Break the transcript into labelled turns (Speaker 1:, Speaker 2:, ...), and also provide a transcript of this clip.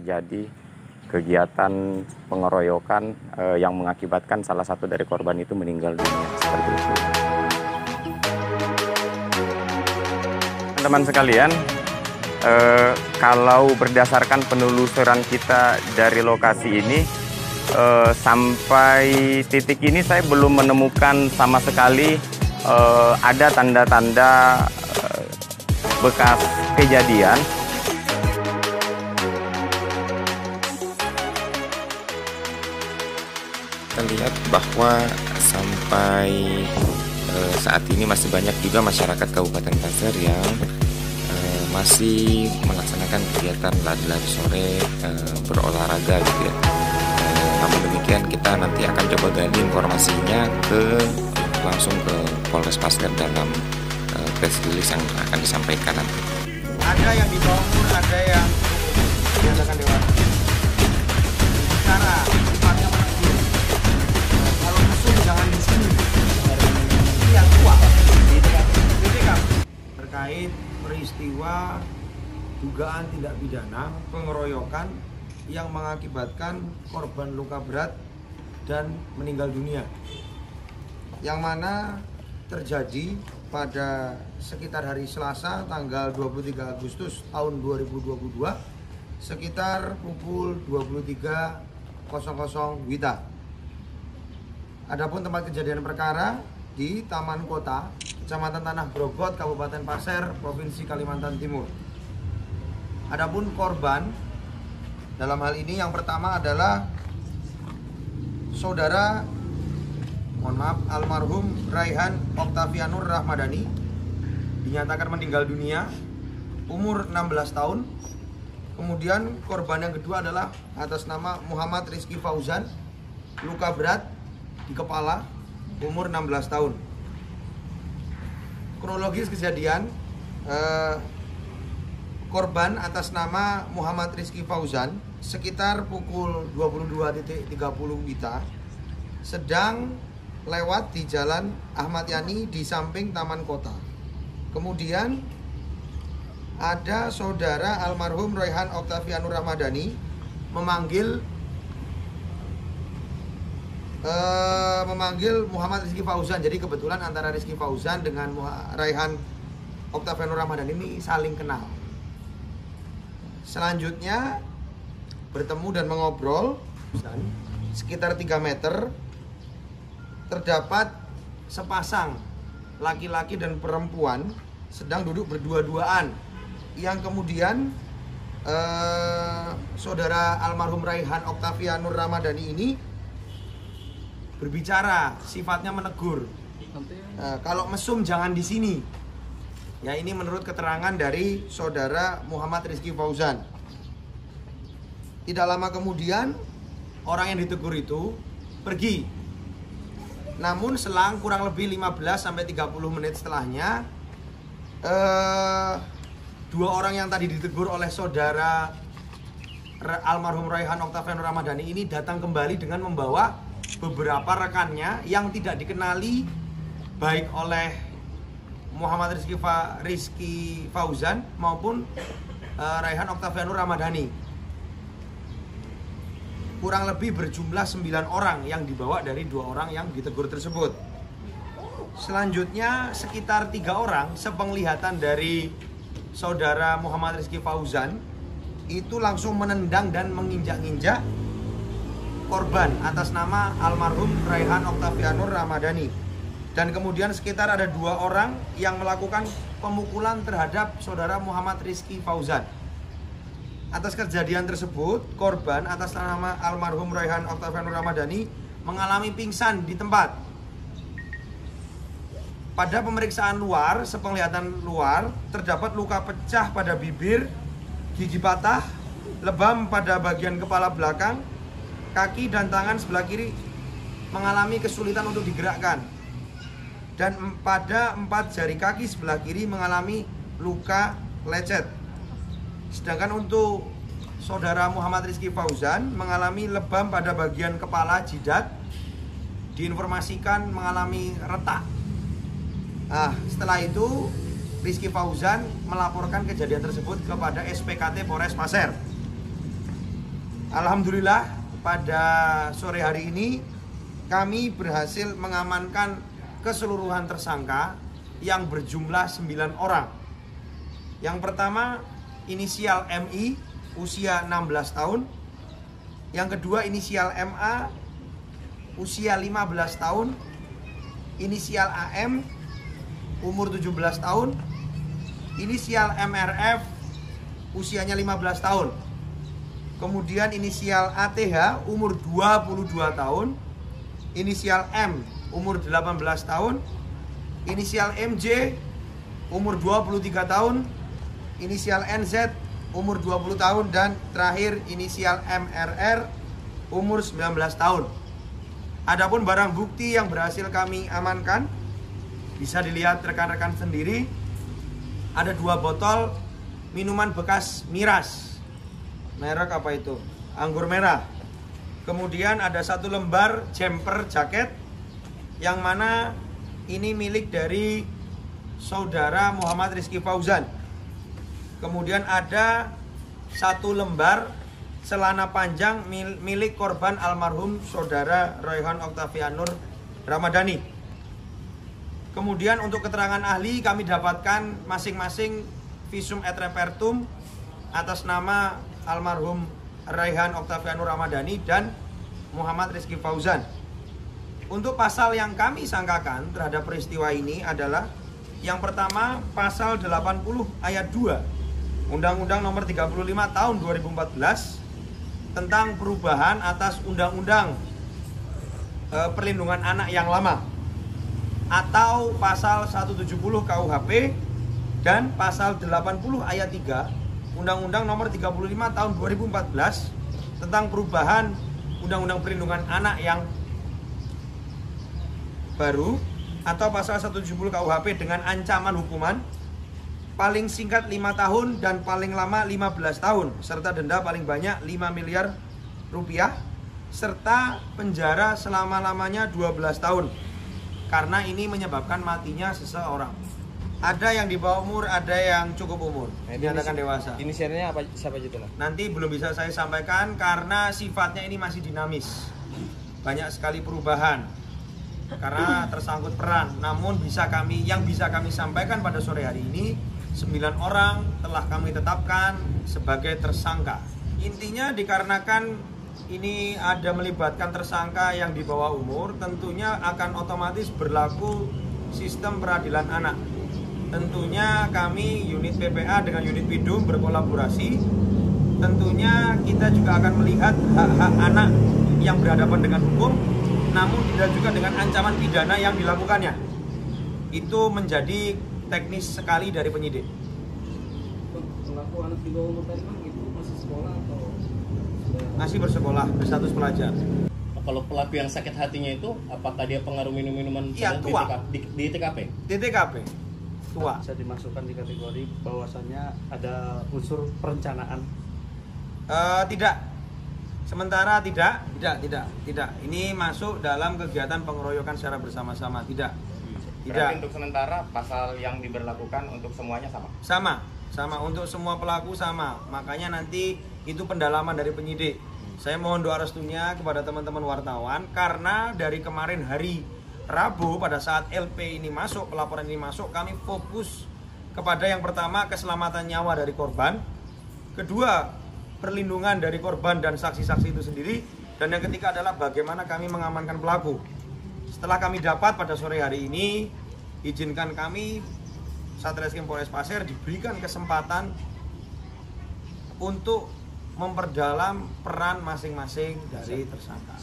Speaker 1: terjadi kegiatan pengeroyokan yang mengakibatkan salah satu dari korban itu meninggal dunia seperti itu. Teman-teman sekalian, kalau berdasarkan penelusuran kita dari lokasi ini, sampai titik ini saya belum menemukan sama sekali ada tanda-tanda bekas kejadian.
Speaker 2: Kita lihat bahwa sampai saat ini masih banyak juga masyarakat Kabupaten Pasir yang masih melaksanakan kegiatan lari-lari sore, berolahraga gitu ya. Namun demikian kita nanti akan coba gali informasinya langsung ke Polres Pasir dalam press release yang akan disampaikan nanti.
Speaker 3: Ada yang di bawah umur, ada yang dinyatakan dewasa. Cara sifatnya menegur. Kalau musuh jangan di sini. Ini yang tua. Terkait peristiwa dugaan tindak pidana pengeroyokan yang mengakibatkan korban luka berat dan meninggal dunia, yang mana terjadi pada sekitar hari Selasa tanggal 23 Agustus tahun 2022 sekitar pukul 23.00 WITA. Adapun tempat kejadian perkara di Taman Kota, Kecamatan Tanah Brogot, Kabupaten Pasir, Provinsi Kalimantan Timur. Adapun korban dalam hal ini yang pertama adalah saudara almarhum Raihan Oktavianur Rahmadani, dinyatakan meninggal dunia, umur 16 tahun. Kemudian korban yang kedua adalah atas nama Muhammad Rizky Fauzan, luka berat di kepala, umur 16 tahun. Kronologis kejadian, korban atas nama Muhammad Rizky Fauzan sekitar pukul 22.30 WITA sedang lewat di Jalan Ahmad Yani di samping Taman Kota. Kemudian ada saudara almarhum Raihan Oktavianur Rahmadani memanggil Muhammad Rizky Fauzan. Jadi kebetulan antara Rizky Fauzan dengan Raihan Oktavianur Rahmadani ini saling kenal. Selanjutnya bertemu dan mengobrol sekitar 3 meter. Terdapat sepasang laki-laki dan perempuan sedang duduk berdua-duaan, yang kemudian saudara almarhum Raihan Oktavianur Rahmadani ini berbicara, sifatnya menegur. Kalau mesum jangan di sini. Ya, ini menurut keterangan dari saudara Muhammad Rizky Fauzan. Tidak lama kemudian orang yang ditegur itu pergi. Namun selang kurang lebih 15-30 menit setelahnya, dua orang yang tadi ditegur oleh saudara almarhum Raihan Oktavianur Rahmadani ini datang kembali dengan membawa beberapa rekannya yang tidak dikenali baik oleh Muhammad Rizky Fauzan maupun Raihan Oktavianur Rahmadani. Kurang lebih berjumlah 9 orang yang dibawa dari 2 orang yang ditegur tersebut. Selanjutnya sekitar 3 orang sepenglihatan dari saudara Muhammad Rizky Fauzan itu langsung menendang dan menginjak-injak korban atas nama almarhum Raihan Oktavianur Rahmadani. Dan kemudian sekitar ada 2 orang yang melakukan pemukulan terhadap saudara Muhammad Rizky Fauzan. Atas kejadian tersebut, korban atas nama almarhum Raihan Oktavianur Rahmadani mengalami pingsan di tempat. Pada pemeriksaan luar, sepenglihatan luar, terdapat luka pecah pada bibir, gigi patah, lebam pada bagian kepala belakang, kaki dan tangan sebelah kiri mengalami kesulitan untuk digerakkan. Dan pada 4 jari kaki sebelah kiri mengalami luka lecet. Sedangkan untuk saudara Muhammad Rizky Fauzan mengalami lebam pada bagian kepala jidat, diinformasikan mengalami retak. Nah, setelah itu Rizky Fauzan melaporkan kejadian tersebut kepada SPKT Polres Pasir. Alhamdulillah pada sore hari ini kami berhasil mengamankan keseluruhan tersangka yang berjumlah 9 orang. Yang pertama inisial MI usia 16 tahun. Yang kedua inisial MA usia 15 tahun. Inisial AM umur 17 tahun. Inisial MRF usianya 15 tahun. Kemudian inisial ATH umur 22 tahun. Inisial M umur 18 tahun. Inisial MJ umur 23 tahun. Inisial NZ umur 20 tahun. Dan terakhir inisial MRR umur 19 tahun. Adapun barang bukti yang berhasil kami amankan, bisa dilihat rekan-rekan sendiri. Ada 2 botol minuman bekas miras. Merek apa itu? Anggur merah. Kemudian ada 1 lembar jumper jaket yang mana ini milik dari saudara Muhammad Rizky Fauzan. Kemudian ada 1 lembar celana panjang milik korban almarhum saudara Royhan Oktavianur Ramadhani. Kemudian untuk keterangan ahli kami dapatkan masing-masing visum et repertum atas nama almarhum Raihan Oktavianur Ramadhani dan Muhammad Rizky Fauzan. Untuk pasal yang kami sangkakan terhadap peristiwa ini adalah yang pertama pasal 80 ayat 2 Undang-Undang nomor 35 tahun 2014 tentang perubahan atas Undang-Undang Perlindungan Anak yang lama, atau pasal 170 KUHP dan pasal 80 ayat 3 Undang-Undang nomor 35 tahun 2014 tentang perubahan Undang-Undang Perlindungan Anak yang baru, atau pasal 170 KUHP dengan ancaman hukuman paling singkat 5 tahun dan paling lama 15 tahun serta denda paling banyak 5 miliar rupiah serta penjara selama-lamanya 12 tahun karena ini menyebabkan matinya seseorang. Ada yang di bawah umur, ada yang cukup umur, dinyatakan dewasa.
Speaker 4: Inisialnya apa, siapa aja tuh?
Speaker 3: Nanti belum bisa saya sampaikan karena sifatnya ini masih dinamis. Banyak sekali perubahan karena tersangkut peran. Namun yang bisa kami sampaikan pada sore hari ini, 9 orang telah kami tetapkan sebagai tersangka. Intinya dikarenakan ini ada melibatkan tersangka yang di bawah umur, tentunya akan otomatis berlaku sistem peradilan anak. Tentunya kami unit PPA dengan unit PIDUM berkolaborasi. Tentunya kita juga akan melihat hak-hak anak yang berhadapan dengan hukum, namun tidak juga dengan ancaman pidana yang dilakukannya. Itu menjadi teknis sekali dari penyidik.
Speaker 4: Pelaku anak di bawah umur tadi kan itu masih sekolah atau sudah?
Speaker 3: Masih bersekolah, berstatus pelajar.
Speaker 5: Kalau pelaku yang sakit hatinya itu, apakah dia pengaruh minum-minuman
Speaker 3: Iya,
Speaker 5: di
Speaker 3: tua.
Speaker 5: di TKP?
Speaker 3: Di TKP, tua.
Speaker 4: Bisa dimasukkan di kategori bahwasannya ada unsur perencanaan.
Speaker 3: Tidak. Sementara tidak. Ini masuk dalam kegiatan pengeroyokan secara bersama-sama, tidak.
Speaker 1: Berarti untuk sementara pasal yang diberlakukan untuk semuanya sama?
Speaker 3: Sama untuk semua pelaku sama. Makanya nanti itu pendalaman dari penyidik. Saya mohon doa restunya kepada teman-teman wartawan karena dari kemarin hari Rabu pada saat LP ini masuk, pelaporan ini masuk, kami fokus kepada yang pertama keselamatan nyawa dari korban, kedua perlindungan dari korban dan saksi-saksi itu sendiri, dan yang ketiga adalah bagaimana kami mengamankan pelaku. Setelah kami dapat pada sore hari ini, izinkan kami Satreskrim Polres Pasir diberikan kesempatan untuk memperdalam peran masing-masing dari tersangka.